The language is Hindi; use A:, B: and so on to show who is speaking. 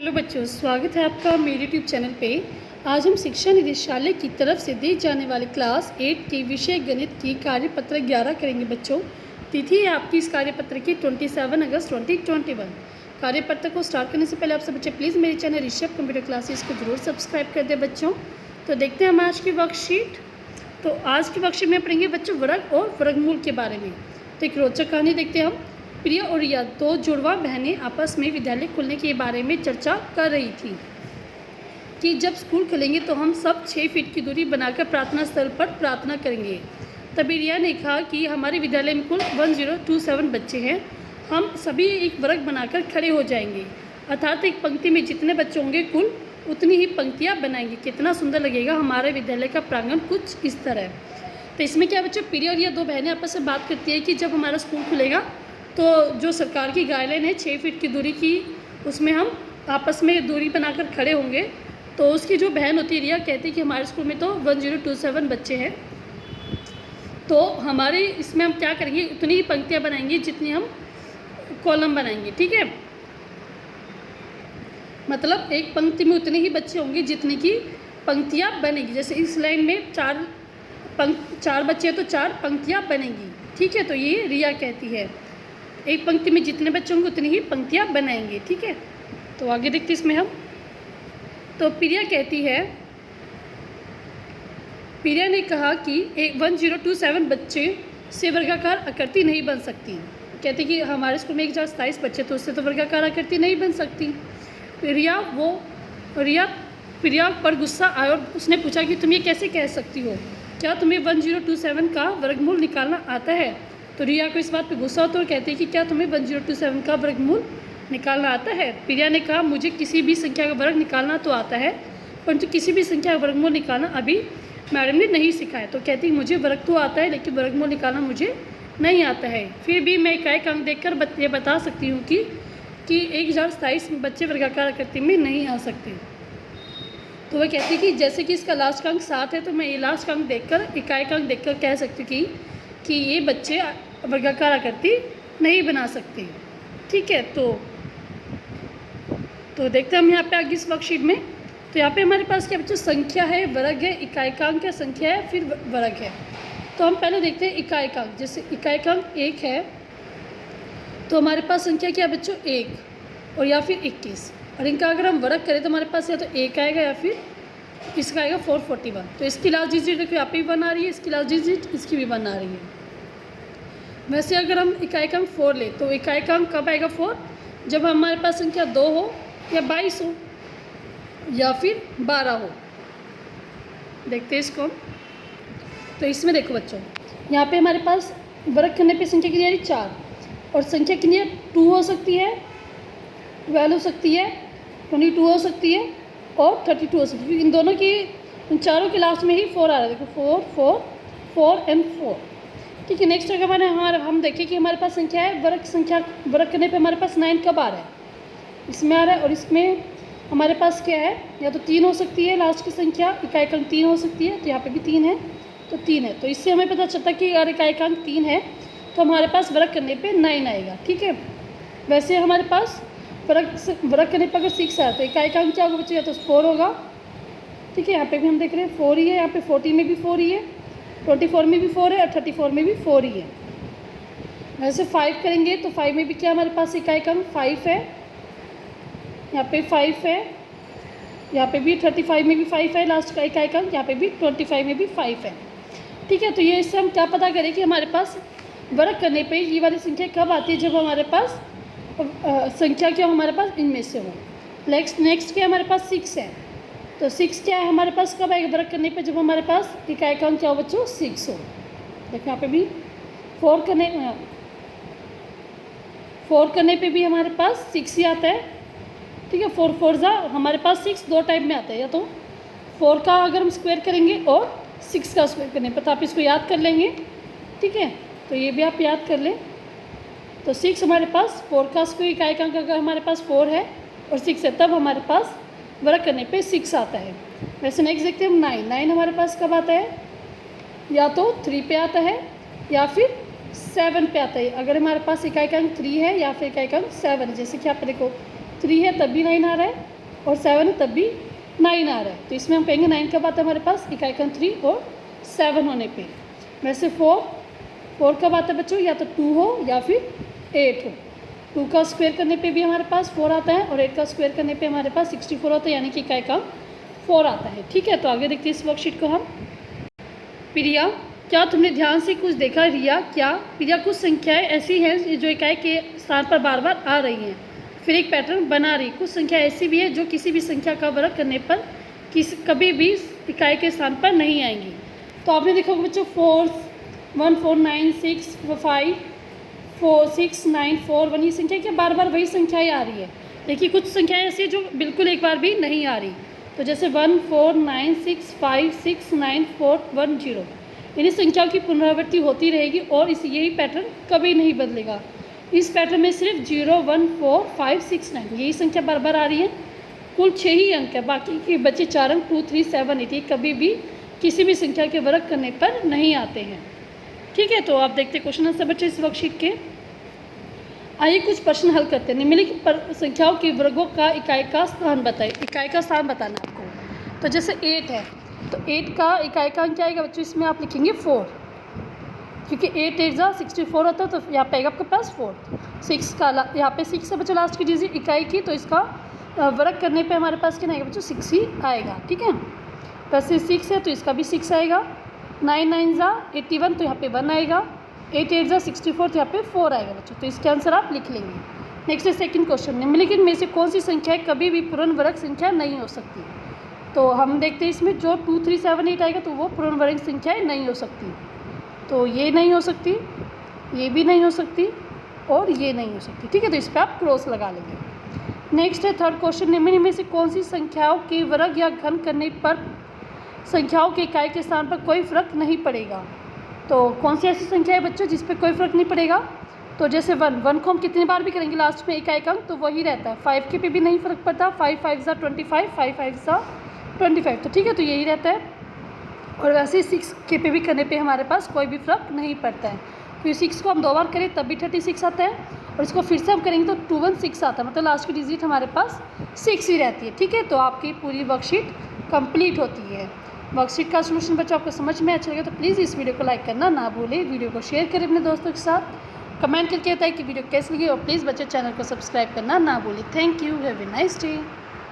A: हेलो बच्चों, स्वागत है आपका मेरे यूट्यूब चैनल पे। आज हम शिक्षा निदेशालय की तरफ से दी जाने वाले क्लास 8 के विषय गणित की कार्यपत्र 11 करेंगे बच्चों। तिथि है आपकी इस कार्यपत्र की 27 अगस्त 2021। कार्यपत्र को स्टार्ट करने से पहले आप सब बच्चे प्लीज़ मेरे चैनल ऋषभ कंप्यूटर क्लासेस को जरूर सब्सक्राइब कर दें बच्चों। तो देखते हैं हम आज की वर्कशीट। तो आज की वर्कशीट में पढ़ेंगे बच्चों वर्ग और वर्गमूल के बारे में। तो एक रोचक कहानी देखते हैं हम। प्रिया और रिया दो जुड़वा बहनें आपस में विद्यालय खुलने के बारे में चर्चा कर रही थी कि जब स्कूल खुलेंगे तो हम सब 6 फीट की दूरी बनाकर प्रार्थना स्थल पर प्रार्थना करेंगे। तभी रिया ने कहा कि हमारे विद्यालय में कुल 1027 बच्चे हैं, हम सभी एक वर्ग बनाकर खड़े हो जाएंगे, अर्थात एक पंक्ति में जितने बच्चे होंगे कुल उतनी ही पंक्तियाँ बनाएंगे। कितना सुंदर लगेगा हमारे विद्यालय का प्रांगण कुछ इस तरह। तो इसमें क्या बच्चों, प्रिया और रिया दो बहनें आपस में बात करती है कि जब हमारा स्कूल खुलेगा तो जो सरकार की गाइडलाइन है 6 फीट की दूरी की, उसमें हम आपस में दूरी बनाकर खड़े होंगे। तो उसकी जो बहन होती है रिया कहती है कि हमारे स्कूल में तो 1027 बच्चे हैं, तो हमारे इसमें हम क्या करेंगे, उतनी ही पंक्तियाँ बनाएंगी जितनी हम कॉलम बनाएंगे। ठीक है, मतलब एक पंक्ति में उतने ही बच्चे होंगे जितनी की पंक्तियाँ बनेगी। जैसे इस लाइन में चार बच्चे हैं तो 4 पंक्तियाँ बनेंगी। ठीक है, तो ये रिया कहती है एक पंक्ति में जितने बच्चे होंगे उतनी ही पंक्तियाँ बनाएंगे। ठीक है, तो आगे देखते इसमें हम। तो प्रिया कहती है, प्रिया ने कहा कि 1027 बच्चे से वर्गाकार आकृति नहीं बन सकती। कहती कि हमारे स्कूल में 1027 बच्चे, तो उससे तो वर्गाकार आकृति नहीं बन सकती। प्रिया पर गुस्सा आया और उसने पूछा कि तुम ये कैसे कह सकती हो, क्या तुम्हें 1027 का वर्गमूल निकालना आता है। तो रिया को इस बात पे गुस्सा होता है और कहते हैं कि क्या तुम्हें 1027 का वर्गमूल निकालना आता है। प्रिया ने कहा मुझे किसी भी संख्या का वर्ग निकालना तो आता है, परंतु किसी भी संख्या का वर्गमूल निकालना अभी मैडम ने नहीं सिखाया। तो कहती है मुझे वर्ग तो आता है लेकिन वर्गमूल निकालना मुझे नहीं आता है। फिर भी मैं इकाई अंक देखकर ये बता सकती हूँ कि 1027 बच्चे वर्गाकार आकृति में नहीं आ सकते। तो वह कहती है कि जैसे कि इसका लास्ट अंक 7 है, तो मैं ये लास्ट अंक देखकर इकाई अंक देखकर कह सकती हूँ कि ये बच्चे वर्गाकार आकृति नहीं बना सकते। ठीक है, तो देखते हैं हम यहाँ पे आगे इस वर्कशीट में। तो यहाँ पे हमारे पास क्या बच्चों, संख्या है, वर्ग है, इकाइकांक है, संख्या है, फिर वर्ग है। तो हम पहले देखते हैं इकाइकांक। जैसे इकाइकांक 1 है तो हमारे पास संख्या क्या है बच्चों, 1 और या फिर 21। और इनका अगर हम वर्ग करें तो हमारे पास या तो 1 आएगा या फिर इसका आएगा 441। तो इसकी लास्ट डिजिट देखो यहाँ पे भी 1 आ रही है, इसकी लास्ट डिजिट इसकी भी 1 आ रही है। वैसे अगर हम इकाइकांक 4 ले तो इकाइकांक कब आएगा 4, जब हमारे पास संख्या 2 हो या 22 हो या फिर 12 हो। देखते हैं इसको। तो इसमें देखो बच्चों, यहाँ पे हमारे पास वर्ग करने पे संख्या कितनी आ रही, 4, और संख्या कितनी है, 2 हो सकती है, 12 हो सकती है, 22 हो सकती है और 32 हो सकती है। इन दोनों की, इन चारों के लास्ट में ही 4 आ रहा है। देखो 4 4 4 एंड 4। ठीक है, नेक्स्ट अगर हम देखें कि हमारे पास संख्या है, वर्ग करने पे हमारे पास 9 कब आ रहा है, इसमें आ रहा है। और इसमें हमारे पास क्या है, या तो 3 हो सकती है लास्ट की संख्या, इकाइकांक 3 हो सकती है, तो यहाँ पे भी 3 है, तो 3 है। तो इससे हमें पता चलता है कि अगर इकाइकांक 3 है तो हमारे पास वर्ग करने पे 9 आएगा। ठीक है, वैसे हमारे पास वर्ग करने पर अगर 6 आया तो इकाइकांक क्या होगा बच्चों, या तो 4 होगा। ठीक है, यहाँ पे भी हम देख रहे हैं 4 ही है, यहाँ पे 40 में भी 4 ही है, 24 में भी 4 है और 34 में भी 4 ही है। वैसे 5 करेंगे तो 5 में भी क्या हमारे पास इकाइकांक 5 है, यहाँ पे 5 है, यहाँ पे भी 35 में भी 5 है लास्ट का इकाइकांक, यहाँ पे भी 25 में भी 5 है। ठीक है, तो ये इससे हम क्या पता करें कि हमारे पास वर्ग करने पे ये वाली संख्या कब आती है, जब हमारे पास संख्या क्या हो हमारे पास इनमें से हो। नेक्स्ट क्या हमारे पास 6 है, तो 6 क्या है हमारे पास कब आएगा वर्ग करने पे, जब हमारे पास इकाइकांक क्या हो बच्चों, 6 हो। देखो यहाँ पे भी 4 करने पे भी हमारे पास 6 ही आता है। ठीक है, 4 4 जा हमारे पास 6 दो टाइप में आता है, या तो 4 का अगर हम स्क्वायर करेंगे और 6 का स्क्वायर करने पर, तो आप इसको याद कर लेंगे। ठीक है, तो ये भी आप याद कर लें। तो 6 हमारे पास 4 का स्क्वायर, इकाइकांक अगर हमारे पास 4 है और 6 है तब हमारे पास वर्ग करने पे 6 आता है। वैसे नेक्स्ट देखते हैं हम 9 हमारे पास कब आता है, या तो 3 पे आता है या फिर 7 पे आता है। अगर हमारे पास इकाइकांक 3 है या फिर इकाइकांक 7 है, जैसे कि आप देखो 3 है तब भी 9 आ रहा है, और 7 है तब भी 9 आ रहा है। तो इसमें हम कहेंगे 9 कब आता है हमारे पास, इकाई अंक 3 और 7 होने पे। वैसे 4 कब आता है बच्चों, या तो 2 हो या फिर 8 हो। 2 का स्क्वायर करने पे भी हमारे पास 4 आता है, और 8 का स्क्वायर करने पे हमारे पास 64 होता है, यानी कि इकाई अंक 4 आता है। ठीक है, तो आगे देखते हैं इस वर्कशीट को हम। प्रिया, क्या तुमने ध्यान से कुछ देखा? रिया, क्या? प्रिया, कुछ संख्याएं ऐसी हैं जो इकाई के स्थान पर बार बार आ रही हैं, फिर एक पैटर्न बना रही। कुछ संख्या ऐसी भी है जो किसी भी संख्या का वर्ग करने पर कभी भी इकाई के स्थान पर नहीं आएंगी। तो आपने देखा होगा बच्चों 4, 1, 4, 9, 6, 5, 4, 6, 9, 4, 1, ये संख्या क्या बार बार वही संख्याएँ आ रही है। देखिए कुछ संख्याएँ ऐसी है जो बिल्कुल एक बार भी नहीं आ रही। तो जैसे 1, 4, 9, 6, 5, 6, 9, 4, 1, 0, यानी संख्याओं की पुनरावृत्ति होती रहेगी और यही पैटर्न कभी नहीं बदलेगा। इस पैटर्न में सिर्फ 0, 1, 4, 5, 6, 9 यही संख्या बार बार आ रही है। कुल 6 ही अंक है, बाकी के बचे 4 अंक 2, 3, 7, 8 ये कभी भी किसी भी संख्या के वर्ग करने पर नहीं आते हैं। ठीक है, तो आप देखते हैं क्वेश्चन आंसर बच्चे इस वर्कशीट के। आइए कुछ प्रश्न हल करते हैं। निम्नलिखित संख्याओं के वर्गों का इकाई का स्थान बताइए। इकाई का स्थान बताना आपको। तो जैसे 8 है, तो 8 का इकाई का अंक क्या आएगा बच्चों, इसमें आप लिखेंगे 4, क्योंकि 8 8 जा 64 होता है, तो यहाँ पे आएगा आपके पास 4। 6 का यहाँ पे 6 है बच्चों लास्ट की डिजिट इकाई की, तो इसका वर्ग करने पे हमारे पास क्या आएगा बच्चों 6 ही आएगा। ठीक है, वैसे 6 है तो इसका भी 6 आएगा। 9 9 जा 81, तो यहाँ पे 1 आएगा। 8 8 जा 64, तो यहाँ पे 4 आएगा बच्चों, तो इसके आंसर आप लिख लेंगे। नेक्स्ट है सेकंड क्वेश्चन, निम्नलिखित में से कौन सी संख्या कभी भी पूर्ण वर्ग संख्या नहीं हो सकती। तो हम देखते हैं इसमें जो 2, 3, 7, 8 आएगा तो वो पूर्ण वर्ग संख्याएँ नहीं हो सकती। तो ये नहीं हो सकती, ये भी नहीं हो सकती, और ये नहीं हो सकती। ठीक है, तो इस पर आप क्रॉस लगा लेंगे। नेक्स्ट है थर्ड क्वेश्चन, निम्न में से कौन सी संख्याओं के वर्ग या घन करने पर संख्याओं के इकाई के स्थान पर कोई फर्क नहीं पड़ेगा। तो कौन सी ऐसी संख्या है बच्चों जिस पर कोई फर्क नहीं पड़ेगा। तो जैसे 1 को हम कितनी बार भी करेंगे लास्ट में इकाई का अंक तो वही रहता है। 5 के पे भी नहीं फर्क पड़ता, 5 5 जा 25, 5 5 जा 25, तो ठीक है, तो यही रहता है। और वैसे 6 के पे भी करने पे हमारे पास कोई भी फर्क नहीं पड़ता है, क्योंकि 6 को हम 2 बार करें तब भी 36 आता है, और इसको फिर से हम करेंगे तो 216 आता है, मतलब लास्ट की डिजिट हमारे पास 6 ही रहती है। ठीक है, तो आपकी पूरी वर्कशीट कंप्लीट होती है। वर्कशीट का सोल्यूशन बच्चों आपको समझ में अच्छा लगे तो प्लीज़ इस वीडियो को लाइक करना ना भूलें, वीडियो को शेयर करें अपने दोस्तों के साथ, कमेंट करके बताएं कि वीडियो कैसी लगी, और प्लीज़ बच्चे चैनल को सब्सक्राइब करना ना भूलें। Thank you, have a nice day.